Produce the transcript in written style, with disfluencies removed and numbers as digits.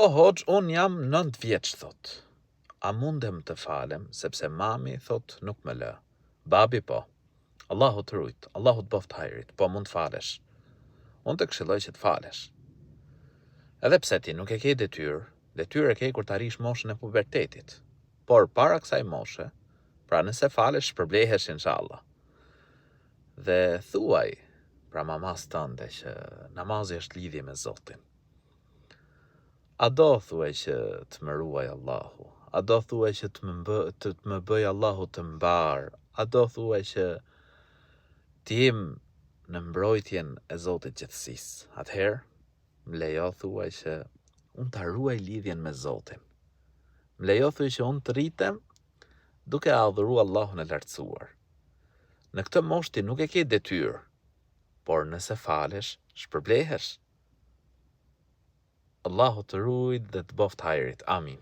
O hoxh, unë jam 9 vjeç, thot. A mundem të falem, sepse mami, thot, nuk më lë. Babi po. Allahu të rujt, Allahu të boft hajrit, po mund të falesh. Unë të këshilloj që të falesh. Edhe pse ti nuk e ke detyrë e ke kur të arrish moshën e pubertetit. Por para kësaj moshe, pra nëse falesh, shpërblehesh inshallah. Dhe thuaj, pra mamas tënde që namazi është lidhje me Zotin. A do thuaj që të më ruaj Allahu? A do thuaj që të më bëj Allahu të mbar? A do thuaj që t'jem në mbrojtjen e Zotit gjithësisë? Atëherë, më lejo thuaj që unë ta ruaj lidhjen me Zotin. Më lejo thuaj që unë të rritem duke adhuru Allahun e lartësuar. Në këtë moshë ti nuk e ke detyrë, por nëse falesh, shpërblehesh. Allahu të rujt dhe të boft hajrit. Amin.